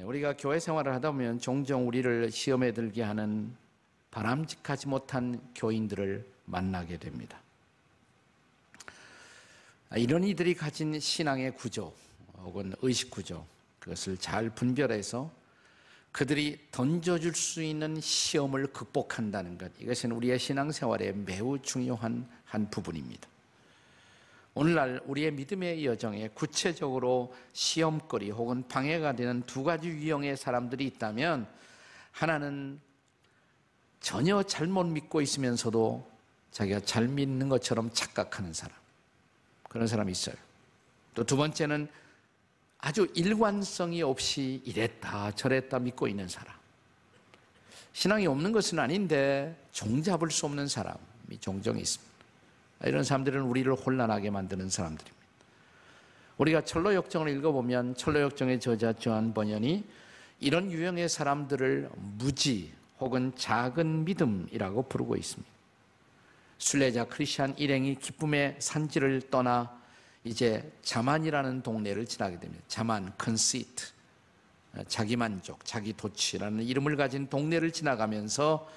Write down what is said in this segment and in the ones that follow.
우리가 교회 생활을 하다 보면 종종 우리를 시험에 들게 하는 바람직하지 못한 교인들을 만나게 됩니다. 이런 이들이 가진 신앙의 구조 혹은 의식 구조, 그것을 잘 분별해서 그들이 던져줄 수 있는 시험을 극복한다는 것, 이것은 우리의 신앙생활에 매우 중요한 한 부분입니다. 오늘날 우리의 믿음의 여정에 구체적으로 시험거리 혹은 방해가 되는 두 가지 유형의 사람들이 있다면, 하나는 전혀 잘못 믿고 있으면서도 자기가 잘 믿는 것처럼 착각하는 사람, 그런 사람이 있어요. 또 두 번째는 아주 일관성이 없이 이랬다 저랬다 믿고 있는 사람. 신앙이 없는 것은 아닌데 종잡을 수 없는 사람이 종종 있습니다. 이런 사람들은 우리를 혼란하게 만드는 사람들입니다. 우리가 철로역정을 읽어보면 철로역정의 저자 조한 번연이 이런 유형의 사람들을 무지 혹은 작은 믿음이라고 부르고 있습니다. 순례자 크리스찬 일행이 기쁨의 산지를 떠나 이제 자만이라는 동네를 지나게 됩니다. 자만, 컨시트, 자기만족, 자기도취라는 이름을 가진 동네를 지나가면서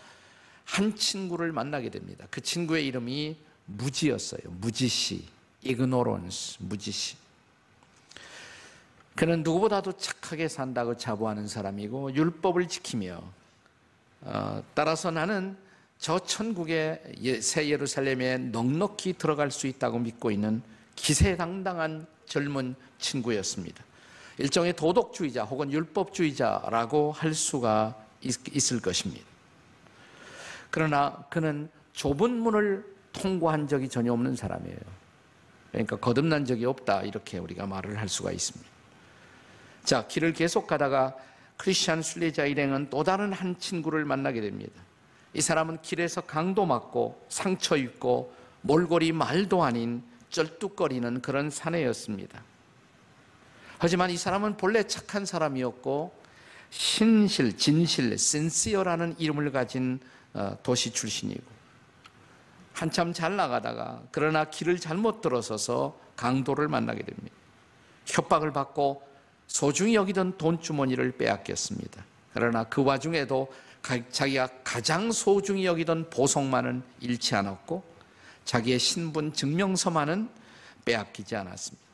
한 친구를 만나게 됩니다. 그 친구의 이름이 무지였어요. 무지씨, ignorance, 무지씨. 그는 누구보다도 착하게 산다고 자부하는 사람이고 율법을 지키며 따라서 나는 저 천국의 새 예루살렘에 넉넉히 들어갈 수 있다고 믿고 있는 기세당당한 젊은 친구였습니다. 일종의 도덕주의자 혹은 율법주의자라고 할 수가 있을 것입니다. 그러나 그는 좁은 문을 통과한 적이 전혀 없는 사람이에요. 그러니까 거듭난 적이 없다, 이렇게 우리가 말을 할 수가 있습니다. 자, 길을 계속 가다가 크리스찬 순례자 일행은 또 다른 한 친구를 만나게 됩니다. 이 사람은 길에서 강도 맞고 상처 입고 몰골이 말도 아닌 쩔뚝거리는 그런 사내였습니다. 하지만 이 사람은 본래 착한 사람이었고 신실, 진실, 신시어라는 이름을 가진 도시 출신이고 한참 잘 나가다가 그러나 길을 잘못 들어서서 강도를 만나게 됩니다. 협박을 받고 소중히 여기던 돈주머니를 빼앗겼습니다. 그러나 그 와중에도 자기가 가장 소중히 여기던 보석만은 잃지 않았고 자기의 신분 증명서만은 빼앗기지 않았습니다.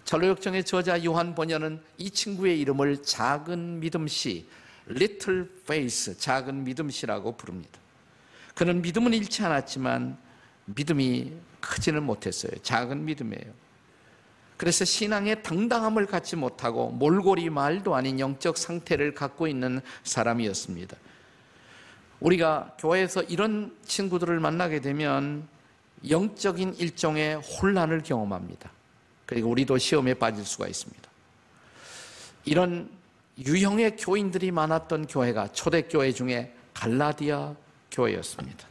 철로역정의 저자 요한 번연은 이 친구의 이름을 작은 믿음씨, Little Faith, 작은 믿음씨라고 부릅니다. 그는 믿음은 잃지 않았지만 믿음이 크지는 못했어요. 작은 믿음이에요. 그래서 신앙의 당당함을 갖지 못하고 몰골이 말도 아닌 영적 상태를 갖고 있는 사람이었습니다. 우리가 교회에서 이런 친구들을 만나게 되면 영적인 일종의 혼란을 경험합니다. 그리고 우리도 시험에 빠질 수가 있습니다. 이런 유형의 교인들이 많았던 교회가 초대교회 중에 갈라디아 교회였습니다.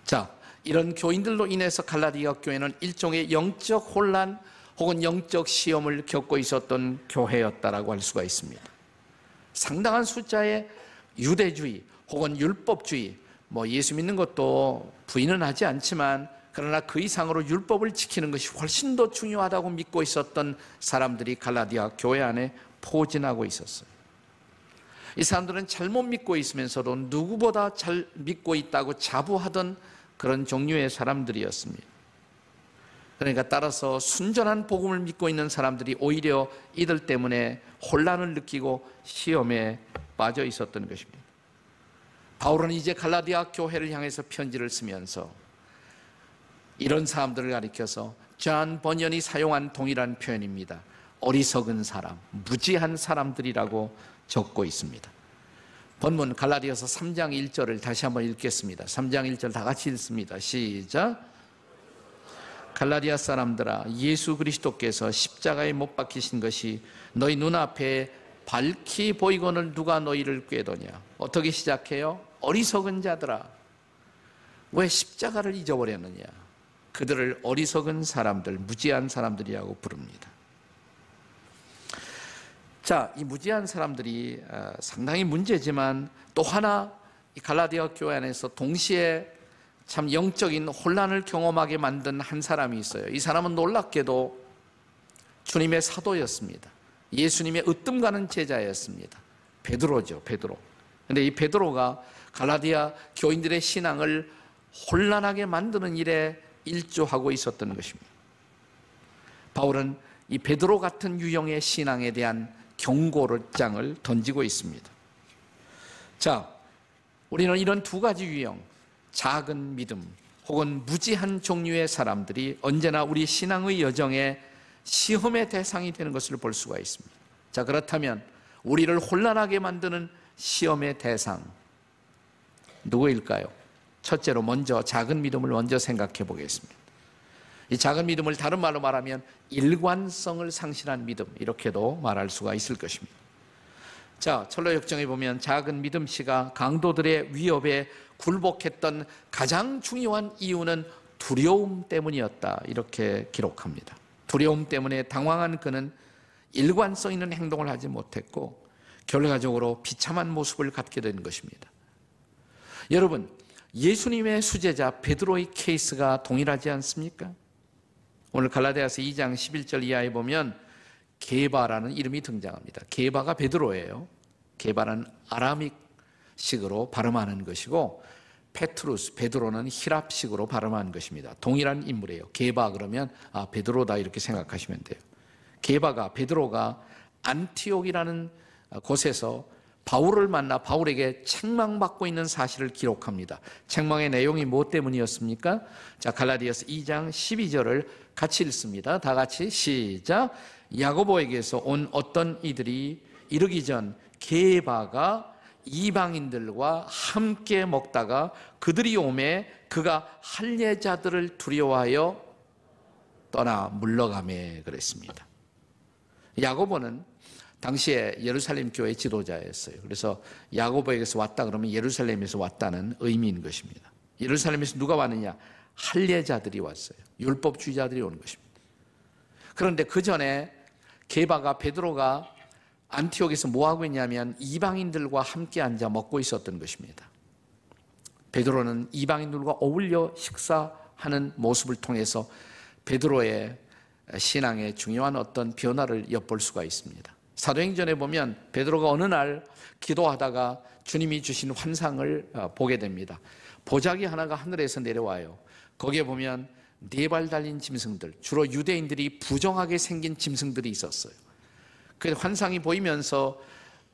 자, 이런 교인들로 인해서 갈라디아 교회는 일종의 영적 혼란 혹은 영적 시험을 겪고 있었던 교회였다라고 할 수가 있습니다. 상당한 숫자의 유대주의 혹은 율법주의, 예수 믿는 것도 부인은 하지 않지만 그러나 그 이상으로 율법을 지키는 것이 훨씬 더 중요하다고 믿고 있었던 사람들이 갈라디아 교회 안에 포진하고 있었어요. 이 사람들은 잘못 믿고 있으면서도 누구보다 잘 믿고 있다고 자부하던 그런 종류의 사람들이었습니다. 그러니까 따라서 순전한 복음을 믿고 있는 사람들이 오히려 이들 때문에 혼란을 느끼고 시험에 빠져 있었던 것입니다. 바울은 이제 갈라디아 교회를 향해서 편지를 쓰면서 이런 사람들을 가리켜서 존 번연이 사용한 동일한 표현입니다. 어리석은 사람, 무지한 사람들이라고 적고 있습니다. 본문 갈라디아서 3장 1절을 다시 한번 읽겠습니다. 3장 1절 다 같이 읽습니다. 시작. 갈라디아 사람들아, 예수 그리스도께서 십자가에 못 박히신 것이 너희 눈앞에 밝히 보이거늘 누가 너희를 꾀도냐. 어떻게 시작해요? 어리석은 자들아, 왜 십자가를 잊어버렸느냐. 그들을 어리석은 사람들, 무지한 사람들이라고 부릅니다. 자, 이 무지한 사람들이 상당히 문제지만 또 하나 이 갈라디아 교회 안에서 동시에 참 영적인 혼란을 경험하게 만든 한 사람이 있어요. 이 사람은 놀랍게도 주님의 사도였습니다. 예수님의 으뜸 가는 제자였습니다. 베드로죠, 베드로. 근데 이 베드로가 갈라디아 교인들의 신앙을 혼란하게 만드는 일에 일조하고 있었던 것입니다. 바울은 이 베드로 같은 유형의 신앙에 대한 경고장을 던지고 있습니다. 자, 우리는 이런 두 가지 유형, 작은 믿음 혹은 무지한 종류의 사람들이 언제나 우리 신앙의 여정에 시험의 대상이 되는 것을 볼 수가 있습니다. 자, 그렇다면 우리를 혼란하게 만드는 시험의 대상 누구일까요? 첫째로 먼저 작은 믿음을 먼저 생각해 보겠습니다. 이 작은 믿음을 다른 말로 말하면 일관성을 상실한 믿음, 이렇게도 말할 수가 있을 것입니다. 자, 철로역정에 보면 작은 믿음씨가 강도들의 위협에 굴복했던 가장 중요한 이유는 두려움 때문이었다, 이렇게 기록합니다. 두려움 때문에 당황한 그는 일관성 있는 행동을 하지 못했고 결과적으로 비참한 모습을 갖게 된 것입니다. 여러분, 예수님의 수제자 베드로의 케이스가 동일하지 않습니까? 오늘 갈라디아서 2장 11절 이하에 보면 게바라는 이름이 등장합니다. 게바가 베드로예요. 게바는 아람익식으로 발음하는 것이고 페트루스, 베드로는 히랍식으로 발음하는 것입니다. 동일한 인물이에요. 게바 그러면 베드로다 이렇게 생각하시면 돼요. 게바가, 베드로가 안티옥이라는 곳에서 바울을 만나 바울에게 책망받고 있는 사실을 기록합니다. 책망의 내용이 무엇 때문이었습니까? 자, 갈라디아서 2장 12절을 같이 읽습니다. 다 같이 시작. 야고보에게서 온 어떤 이들이 이르기 전 게바가 이방인들과 함께 먹다가 그들이 오매 그가 할례자들을 두려워하여 떠나 물러가매 그랬습니다. 야고보는 당시에 예루살렘 교회 지도자였어요. 그래서 야고보에게서 왔다 그러면 예루살렘에서 왔다는 의미인 것입니다. 예루살렘에서 누가 왔느냐? 할례자들이 왔어요. 율법주의자들이 온 것입니다. 그런데 그 전에 게바가, 베드로가 안티옥에서 뭐하고 있냐면 이방인들과 함께 앉아 먹고 있었던 것입니다. 베드로는 이방인들과 어울려 식사하는 모습을 통해서 베드로의 신앙에 중요한 어떤 변화를 엿볼 수가 있습니다. 사도행전에 보면 베드로가 어느 날 기도하다가 주님이 주신 환상을 보게 됩니다. 보자기 하나가 하늘에서 내려와요. 거기에 보면 4발 달린 짐승들, 주로 유대인들이 부정하게 생긴 짐승들이 있었어요. 그 환상이 보이면서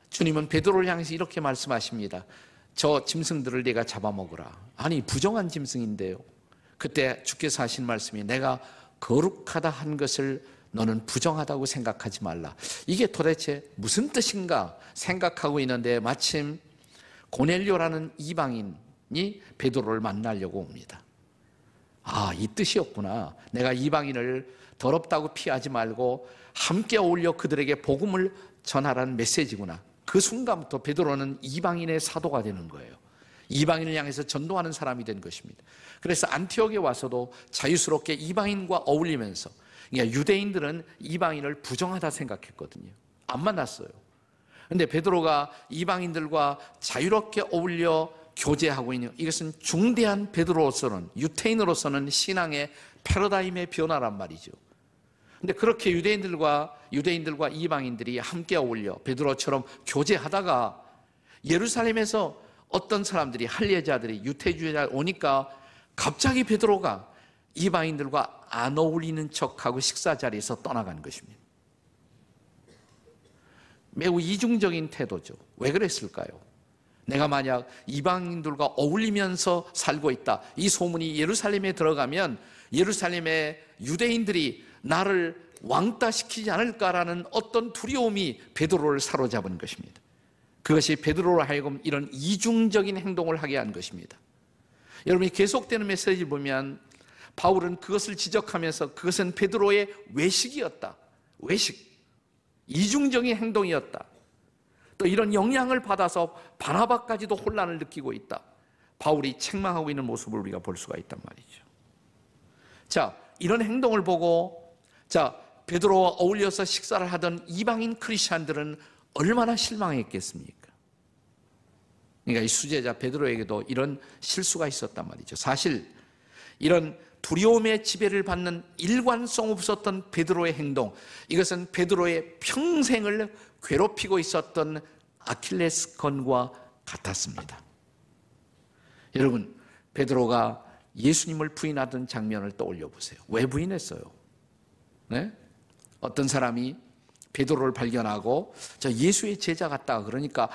주님은 베드로를 향해서 이렇게 말씀하십니다. 저 짐승들을 네가 잡아먹으라. 아니, 부정한 짐승인데요. 그때 주께서 하신 말씀이 내가 거룩하다 한 것을 너는 부정하다고 생각하지 말라. 이게 도대체 무슨 뜻인가 생각하고 있는데 마침 고넬료라는 이방인이 베드로를 만나려고 옵니다. 이 뜻이었구나. 내가 이방인을 더럽다고 피하지 말고 함께 어울려 그들에게 복음을 전하라는 메시지구나. 그 순간부터 베드로는 이방인의 사도가 되는 거예요. 이방인을 향해서 전도하는 사람이 된 것입니다. 그래서 안티옥에 와서도 자유스럽게 이방인과 어울리면서, 그러니까 유대인들은 이방인을 부정하다 생각했거든요. 안 만났어요. 그런데 베드로가 이방인들과 자유롭게 어울려 교제하고 있는, 이것은 중대한 베드로로서는, 유태인으로서는 신앙의 패러다임의 변화란 말이죠. 근데 그렇게 유대인들과 이방인들이 함께 어울려 베드로처럼 교제하다가 예루살렘에서 어떤 사람들이, 할례자들이, 유태주의자가 오니까 갑자기 베드로가 이방인들과 안 어울리는 척하고 식사 자리에서 떠나간 것입니다. 매우 이중적인 태도죠. 왜 그랬을까요? 내가 만약 이방인들과 어울리면서 살고 있다, 이 소문이 예루살렘에 들어가면 예루살렘의 유대인들이 나를 왕따시키지 않을까라는 어떤 두려움이 베드로를 사로잡은 것입니다. 그것이 베드로로 하여금 이런 이중적인 행동을 하게 한 것입니다. 여러분이 계속되는 메시지를 보면 바울은 그것을 지적하면서 그것은 베드로의 외식이었다. 외식. 이중적인 행동이었다. 또 이런 영향을 받아서 바나바까지도 혼란을 느끼고 있다. 바울이 책망하고 있는 모습을 우리가 볼 수가 있단 말이죠. 자, 이런 행동을 보고 베드로와 어울려서 식사를 하던 이방인 크리스찬들은 얼마나 실망했겠습니까? 그러니까 이 수제자 베드로에게도 이런 실수가 있었단 말이죠. 사실 이런 두려움의 지배를 받는 일관성 없었던 베드로의 행동, 이것은 베드로의 평생을 괴롭히고 있었던 아킬레스건과 같았습니다. 여러분, 베드로가 예수님을 부인하던 장면을 떠올려 보세요. 왜 부인했어요? 네? 어떤 사람이 베드로를 발견하고 저 예수의 제자 같다 그러니까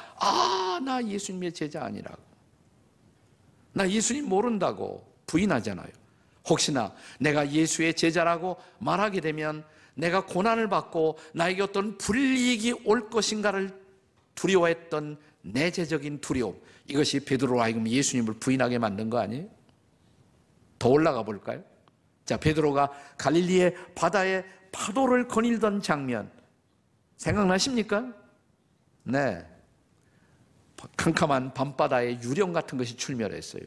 나 예수님의 제자 아니라고, 나 예수님 모른다고 부인하잖아요. 혹시나 내가 예수의 제자라고 말하게 되면 내가 고난을 받고 나에게 어떤 불이익이 올 것인가를 두려워했던 내재적인 두려움, 이것이 베드로로 하여금 예수님을 부인하게 만든 거 아니에요? 더 올라가 볼까요? 자, 베드로가 갈릴리의 바다에 파도를 거닐던 장면 생각나십니까? 네, 캄캄한 밤바다에 유령 같은 것이 출멸했어요.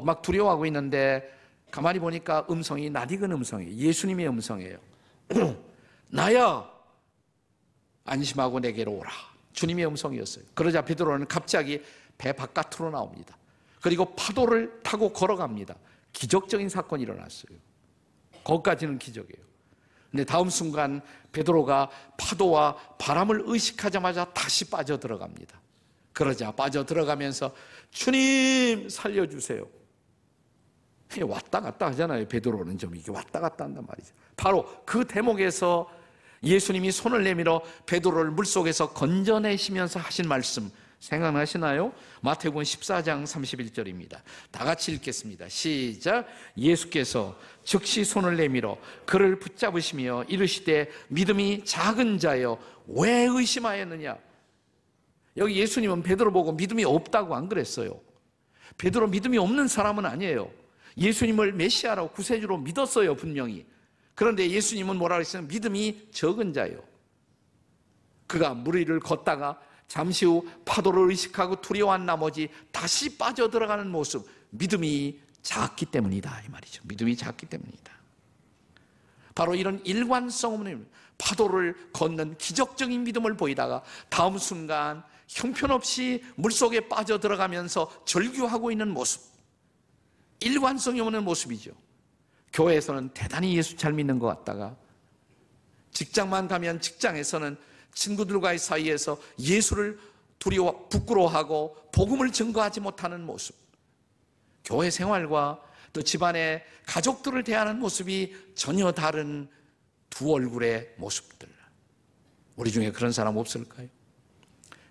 막 두려워하고 있는데 가만히 보니까 음성이 낯익은 음성이에요. 예수님의 음성이에요. 나야, 안심하고 내게로 오라. 주님의 음성이었어요. 그러자 베드로는 갑자기 배 바깥으로 나옵니다. 그리고 파도를 타고 걸어갑니다. 기적적인 사건이 일어났어요. 거기까지는 기적이에요. 근데 다음 순간 베드로가 파도와 바람을 의식하자마자 다시 빠져들어갑니다. 그러자 빠져들어가면서 주님 살려주세요. 왔다 갔다 하잖아요. 베드로는 좀 이게 왔다 갔다 한단 말이죠. 바로 그 대목에서 예수님이 손을 내밀어 베드로를 물속에서 건져내시면서 하신 말씀 생각나시나요? 마태복음 14장 31절입니다. 다 같이 읽겠습니다. 시작. 예수께서 즉시 손을 내밀어 그를 붙잡으시며 이르시되 믿음이 작은 자여 왜 의심하였느냐. 여기 예수님은 베드로 보고 믿음이 없다고 안 그랬어요. 베드로 믿음이 없는 사람은 아니에요. 예수님을 메시아라고 구세주로 믿었어요, 분명히. 그런데 예수님은 뭐라 그랬어요? 믿음이 적은 자예요. 그가 물 위를 걷다가 잠시 후 파도를 의식하고 두려워한 나머지 다시 빠져들어가는 모습, 믿음이 작기 때문이다 이 말이죠. 믿음이 작기 때문이다. 바로 이런 일관성 없는 파도를 걷는 기적적인 믿음을 보이다가 다음 순간 형편없이 물속에 빠져들어가면서 절규하고 있는 모습, 일관성이 없는 모습이죠. 교회에서는 대단히 예수 잘 믿는 것 같다가 직장만 가면 직장에서는 친구들과의 사이에서 예수를 부끄러워하고 복음을 증거하지 못하는 모습, 교회 생활과 또 집안의 가족들을 대하는 모습이 전혀 다른 두 얼굴의 모습들. 우리 중에 그런 사람 없을까요?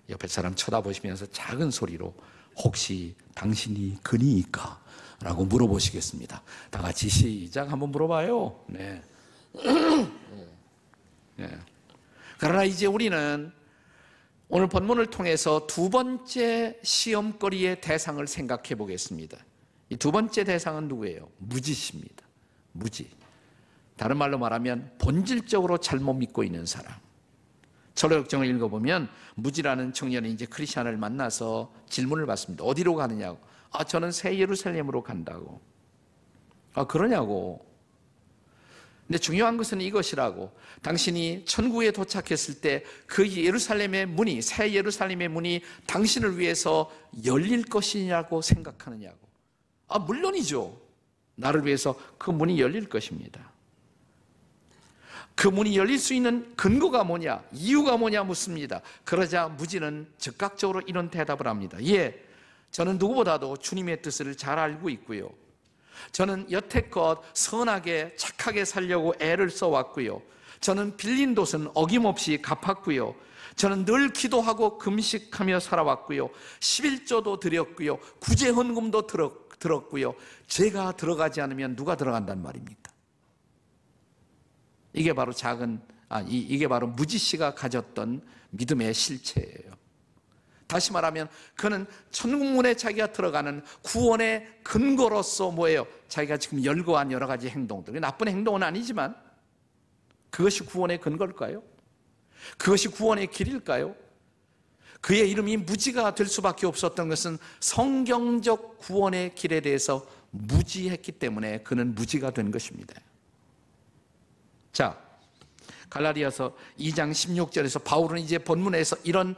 옆에 사람 쳐다보시면서 작은 소리로 혹시 당신이 근이일까? 라고 물어보시겠습니다. 다 같이 시작 한번 물어봐요. 네. 네. 그러나 이제 우리는 오늘 본문을 통해서 두 번째 시험거리의 대상을 생각해 보겠습니다. 이 두 번째 대상은 누구예요? 무지십니다. 무지. 다른 말로 말하면 본질적으로 잘못 믿고 있는 사람. 철학적을 읽어보면 무지라는 청년이 이제 크리스찬을 만나서 질문을 받습니다. 어디로 가느냐고. 저는 새 예루살렘으로 간다고. 그러냐고. 근데 중요한 것은 이것이라고. 당신이 천국에 도착했을 때 그 예루살렘의 문이, 새 예루살렘의 문이 당신을 위해서 열릴 것이냐고 생각하느냐고. 물론이죠. 나를 위해서 그 문이 열릴 것입니다. 그 문이 열릴 수 있는 근거가 뭐냐, 이유가 뭐냐 묻습니다. 그러자 무지는 즉각적으로 이런 대답을 합니다. 예, 저는 누구보다도 주님의 뜻을 잘 알고 있고요. 저는 여태껏 선하게 착하게 살려고 애를 써왔고요. 저는 빌린 돈은 어김없이 갚았고요. 저는 늘 기도하고 금식하며 살아왔고요. 11조도 드렸고요. 구제헌금도 들었고요. 제가 들어가지 않으면 누가 들어간단 말입니까? 이게 바로 이게 바로 무지씨가 가졌던 믿음의 실체예요. 다시 말하면 그는 천국문에 자기가 들어가는 구원의 근거로서 뭐예요? 자기가 지금 열거한 여러 가지 행동들, 나쁜 행동은 아니지만 그것이 구원의 근거일까요? 그것이 구원의 길일까요? 그의 이름이 무지가 될 수밖에 없었던 것은 성경적 구원의 길에 대해서 무지했기 때문에 그는 무지가 된 것입니다. 자, 갈라디아서 2장 16절에서 바울은 이제 본문에서 이런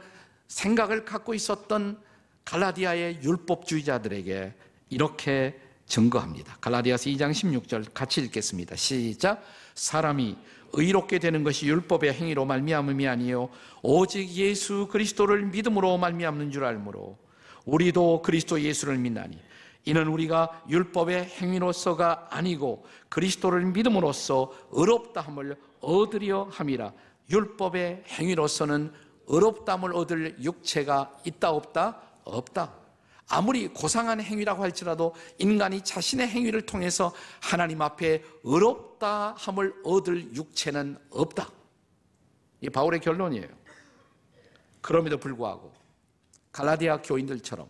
생각을 갖고 있었던 갈라디아의 율법주의자들에게 이렇게 증거합니다. 갈라디아서 2장 16절 같이 읽겠습니다. 시작. 사람이 의롭게 되는 것이 율법의 행위로 말미암음이 아니요 오직 예수 그리스도를 믿음으로 말미암는 줄 알므로 우리도 그리스도 예수를 믿나니 이는 우리가 율법의 행위로서가 아니고 그리스도를 믿음으로써 의롭다함을 얻으려 함이라. 율법의 행위로서는 의롭다함을 얻을 육체가 있다 없다? 없다. 아무리 고상한 행위라고 할지라도 인간이 자신의 행위를 통해서 하나님 앞에 의롭다함을 얻을 육체는 없다. 이게 바울의 결론이에요. 그럼에도 불구하고 갈라디아 교인들처럼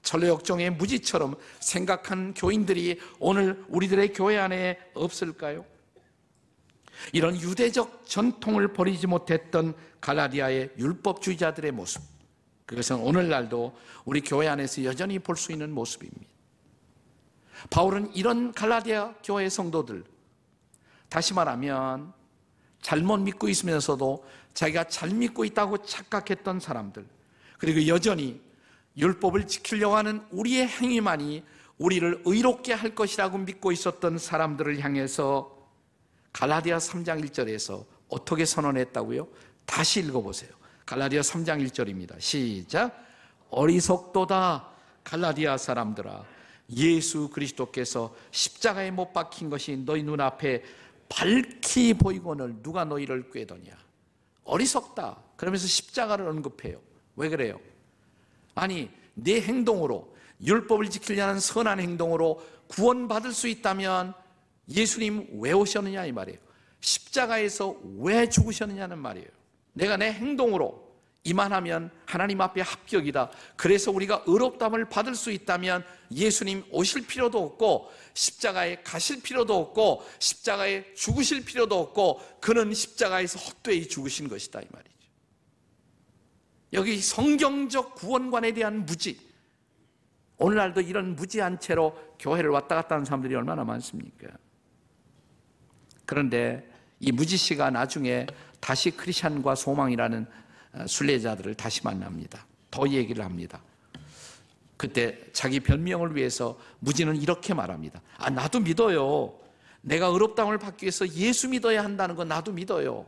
철로역정의 무지처럼 생각한 교인들이 오늘 우리들의 교회 안에 없을까요? 이런 유대적 전통을 버리지 못했던 갈라디아의 율법주의자들의 모습, 그것은 오늘날도 우리 교회 안에서 여전히 볼 수 있는 모습입니다. 바울은 이런 갈라디아 교회 성도들, 다시 말하면 잘못 믿고 있으면서도 자기가 잘 믿고 있다고 착각했던 사람들, 그리고 여전히 율법을 지키려고 하는 우리의 행위만이 우리를 의롭게 할 것이라고 믿고 있었던 사람들을 향해서 갈라디아 3장 1절에서 어떻게 선언했다고요? 다시 읽어보세요. 갈라디아 3장 1절입니다. 시작. 어리석도다 갈라디아 사람들아, 예수 그리스도께서 십자가에 못 박힌 것이 너희 눈앞에 밝히 보이거늘 누가 너희를 꾀더냐. 어리석다 그러면서 십자가를 언급해요. 왜 그래요? 아니, 내 행동으로, 율법을 지키려는 선한 행동으로 구원받을 수 있다면 예수님 왜 오셨느냐 이 말이에요. 십자가에서 왜 죽으셨느냐는 말이에요. 내가 내 행동으로 이만하면 하나님 앞에 합격이다. 그래서 우리가 의롭다함을 받을 수 있다면 예수님 오실 필요도 없고 십자가에 가실 필요도 없고 십자가에 죽으실 필요도 없고 그는 십자가에서 헛되이 죽으신 것이다 이 말이죠. 여기 성경적 구원관에 대한 무지, 오늘날도 이런 무지한 채로 교회를 왔다 갔다 하는 사람들이 얼마나 많습니까? 그런데 이 무지씨가 나중에 다시 크리스찬과 소망이라는 순례자들을 다시 만납니다. 더 얘기를 합니다. 그때 자기 변명을 위해서 무지는 이렇게 말합니다. 아, 나도 믿어요. 내가 의롭다함을 받기 위해서 예수 믿어야 한다는 건 나도 믿어요.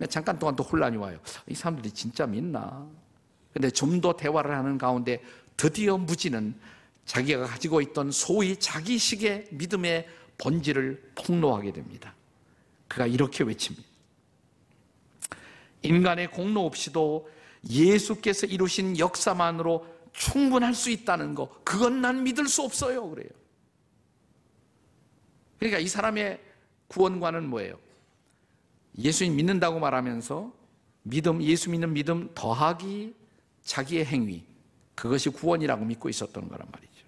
잠깐 동안 또 혼란이 와요. 이 사람들이 진짜 믿나? 근데 좀 더 대화를 하는 가운데 드디어 무지는 자기가 가지고 있던 소위 자기식의 믿음의 본질을 폭로하게 됩니다. 그가 이렇게 외칩니다. 인간의 공로 없이도 예수께서 이루신 역사만으로 충분할 수 있다는 거, 그건 난 믿을 수 없어요. 그래요. 그러니까 이 사람의 구원관은 뭐예요? 예수님 믿는다고 말하면서 믿음, 예수 믿는 믿음 더하기 자기의 행위, 그것이 구원이라고 믿고 있었던 거란 말이죠.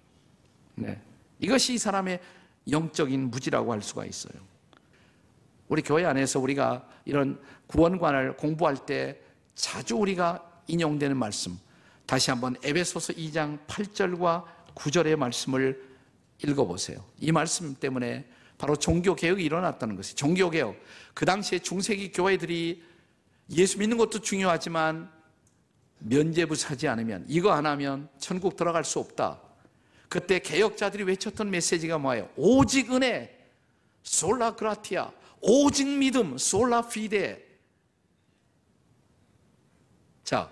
네. 이것이 이 사람의 영적인 무지라고 할 수가 있어요. 우리 교회 안에서 우리가 이런 구원관을 공부할 때 자주 우리가 인용되는 말씀, 다시 한번 에베소서 2장 8절과 9절의 말씀을 읽어보세요. 이 말씀 때문에 바로 종교개혁이 일어났다는 것이에요. 종교개혁, 그 당시에 중세기 교회들이 예수 믿는 것도 중요하지만 면죄부 사지 않으면, 이거 안 하면 천국 들어갈 수 없다. 그때 개혁자들이 외쳤던 메시지가 뭐예요? 오직 은혜, 솔라 그라티아, 오직 믿음, 솔라 피데. 자,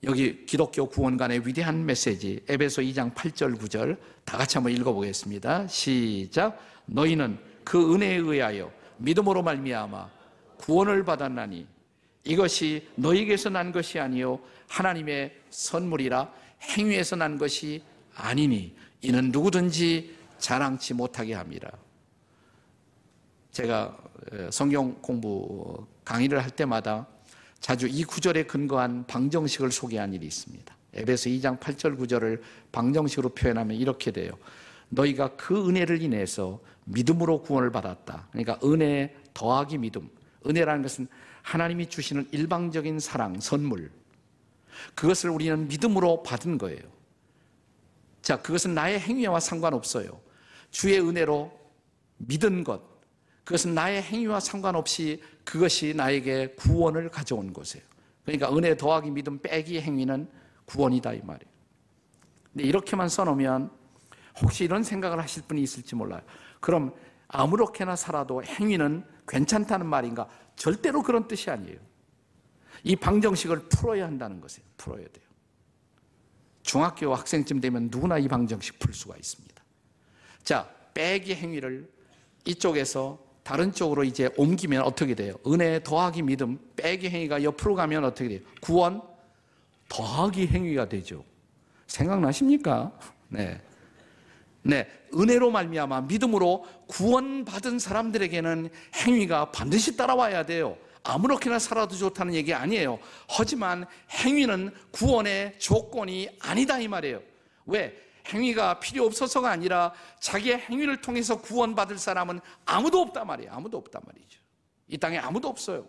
여기 기독교 구원관의 위대한 메시지, 에베소 2장 8절 9절 다 같이 한번 읽어보겠습니다. 시작. 너희는 그 은혜에 의하여 믿음으로 말미암아 구원을 받았나니 이것이 너희에게서 난 것이 아니요 하나님의 선물이라. 행위에서 난 것이 아니니 이는 누구든지 자랑치 못하게 합니다. 제가 성경 공부 강의를 할 때마다 자주 이 구절에 근거한 방정식을 소개한 일이 있습니다. 에베소 2장 8절 9절을 방정식으로 표현하면 이렇게 돼요. 너희가 그 은혜를 인해서 믿음으로 구원을 받았다. 그러니까 은혜 더하기 믿음. 은혜라는 것은 하나님이 주시는 일방적인 사랑, 선물, 그것을 우리는 믿음으로 받은 거예요. 자, 그것은 나의 행위와 상관없어요. 주의 은혜로 믿은 것, 그것은 나의 행위와 상관없이 그것이 나에게 구원을 가져온 것이에요. 그러니까 은혜 더하기 믿음 빼기 행위는 구원이다 이 말이에요. 근데 이렇게만 써놓으면 혹시 이런 생각을 하실 분이 있을지 몰라요. 그럼 아무렇게나 살아도 행위는 괜찮다는 말인가? 절대로 그런 뜻이 아니에요. 이 방정식을 풀어야 한다는 것이에요. 풀어야 돼요. 중학교 학생쯤 되면 누구나 이 방정식 풀 수가 있습니다. 자, 빼기 행위를 이쪽에서 다른 쪽으로 이제 옮기면 어떻게 돼요? 은혜 더하기 믿음, 빼기 행위가 옆으로 가면 어떻게 돼요? 구원 더하기 행위가 되죠. 생각나십니까? 네. 은혜로 말미암아 믿음으로 구원받은 사람들에게는 행위가 반드시 따라와야 돼요. 아무렇게나 살아도 좋다는 얘기 아니에요. 하지만 행위는 구원의 조건이 아니다 이 말이에요. 왜? 행위가 필요 없어서가 아니라 자기의 행위를 통해서 구원받을 사람은 아무도 없단 말이에요. 아무도 없단 말이죠. 이 땅에 아무도 없어요.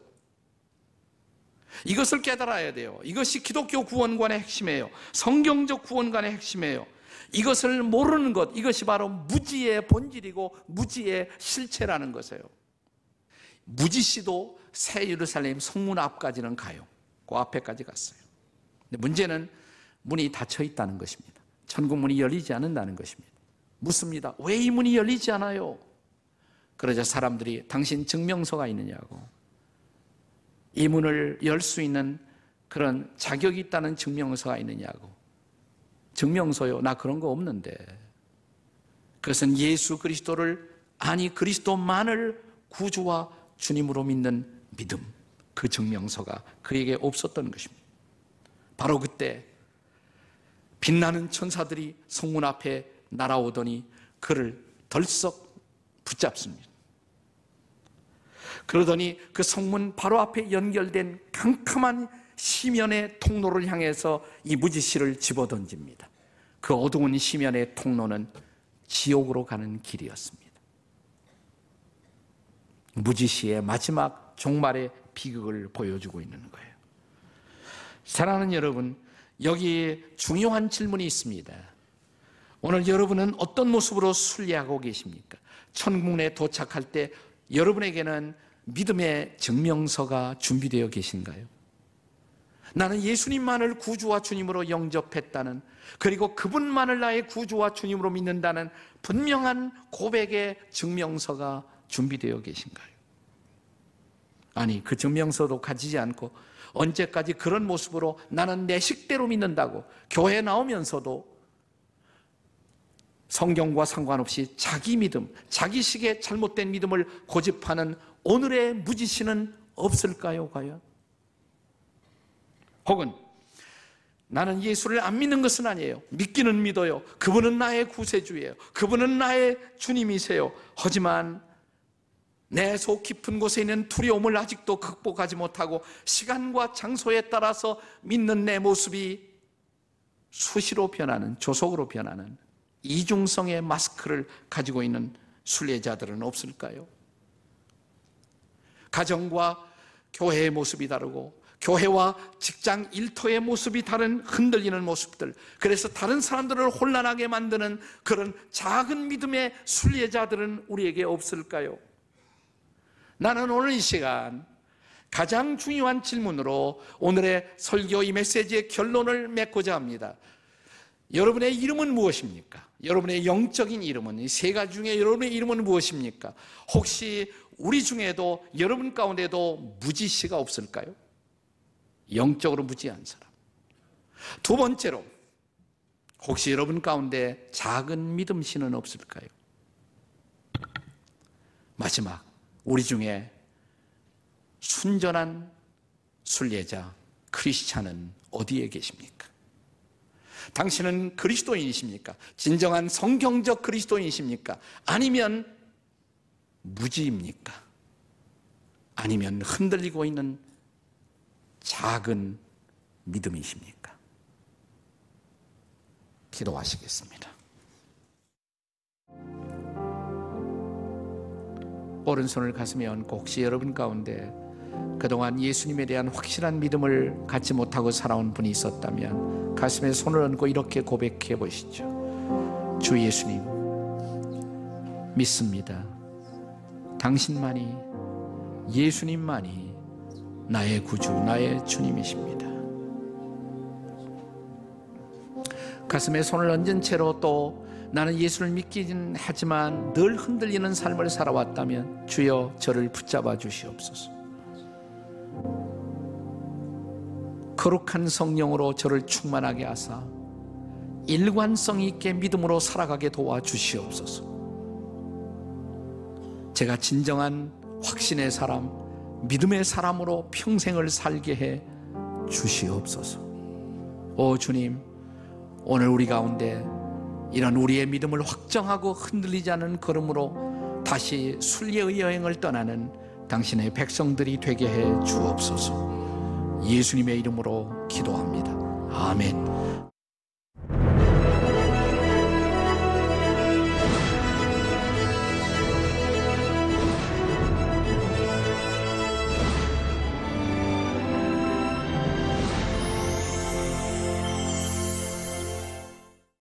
이것을 깨달아야 돼요. 이것이 기독교 구원관의 핵심이에요. 성경적 구원관의 핵심이에요. 이것을 모르는 것, 이것이 바로 무지의 본질이고 무지의 실체라는 것이에요. 무지씨도 새 예루살렘 성문 앞까지는 가요. 그 앞에까지 갔어요. 근데 문제는 문이 닫혀 있다는 것입니다. 천국 문이 열리지 않는다는 것입니다. 묻습니다. 왜 이 문이 열리지 않아요? 그러자 사람들이 당신 증명서가 있느냐고, 이 문을 열 수 있는 그런 자격이 있다는 증명서가 있느냐고. 증명서요? 나 그런 거 없는데. 그것은 예수 그리스도를, 아니 그리스도만을 구주와 주님으로 믿는 믿음, 그 증명서가 그에게 없었던 것입니다. 바로 그때 빛나는 천사들이 성문 앞에 날아오더니 그를 덜썩 붙잡습니다. 그러더니 그 성문 바로 앞에 연결된 캄캄한 시면의 통로를 향해서 이 무지씨를 집어던집니다. 그 어두운 시면의 통로는 지옥으로 가는 길이었습니다. 무지씨의 마지막 종말의 비극을 보여주고 있는 거예요. 사랑하는 여러분, 여기 중요한 질문이 있습니다. 오늘 여러분은 어떤 모습으로 순례하고 계십니까? 천국에 도착할 때 여러분에게는 믿음의 증명서가 준비되어 계신가요? 나는 예수님만을 구주와 주님으로 영접했다는, 그리고 그분만을 나의 구주와 주님으로 믿는다는 분명한 고백의 증명서가 준비되어 계신가요? 아니, 그 증명서도 가지지 않고 언제까지 그런 모습으로 나는 내 식대로 믿는다고 교회 나오면서도 성경과 상관없이 자기 믿음, 자기식의 잘못된 믿음을 고집하는 오늘의 무지씨는 없을까요, 과연? 혹은 나는 예수를 안 믿는 것은 아니에요. 믿기는 믿어요. 그분은 나의 구세주예요. 그분은 나의 주님이세요. 하지만 내 속 깊은 곳에 있는 두려움을 아직도 극복하지 못하고 시간과 장소에 따라서 믿는 내 모습이 수시로 변하는, 조속으로 변하는 이중성의 마스크를 가지고 있는 순례자들은 없을까요? 가정과 교회의 모습이 다르고 교회와 직장 일터의 모습이 다른 흔들리는 모습들, 그래서 다른 사람들을 혼란하게 만드는 그런 작은 믿음의 순례자들은 우리에게 없을까요? 나는 오늘 이 시간 가장 중요한 질문으로 오늘의 설교 이 메시지의 결론을 맺고자 합니다. 여러분의 이름은 무엇입니까? 여러분의 영적인 이름은, 이 세 가지 중에 여러분의 이름은 무엇입니까? 혹시 우리 중에도, 여러분 가운데도 무지씨가 없을까요? 영적으로 무지한 사람. 두 번째로, 혹시 여러분 가운데 작은 믿음씨는 없을까요? 마지막, 우리 중에 순전한 순례자, 크리스찬은 어디에 계십니까? 당신은 그리스도인이십니까? 진정한 성경적 그리스도인이십니까? 아니면 무지입니까? 아니면 흔들리고 있는 작은 믿음이십니까? 기도하시겠습니다. 오른손을 가슴에 얹고, 혹시 여러분 가운데 그동안 예수님에 대한 확실한 믿음을 갖지 못하고 살아온 분이 있었다면 가슴에 손을 얹고 이렇게 고백해 보시죠. 주 예수님, 믿습니다. 당신만이, 예수님만이 나의 구주, 나의 주님이십니다. 가슴에 손을 얹은 채로 또 나는 예수를 믿긴 하지만 늘 흔들리는 삶을 살아왔다면 주여 저를 붙잡아 주시옵소서. 거룩한 성령으로 저를 충만하게 하사 일관성 있게 믿음으로 살아가게 도와주시옵소서. 제가 진정한 확신의 사람, 믿음의 사람으로 평생을 살게 해 주시옵소서. 오 주님, 오늘 우리 가운데 이런 우리의 믿음을 확정하고 흔들리지 않은 걸음으로 다시 순례의 여행을 떠나는 당신의 백성들이 되게 해 주옵소서. 예수님의 이름으로 기도합니다. 아멘.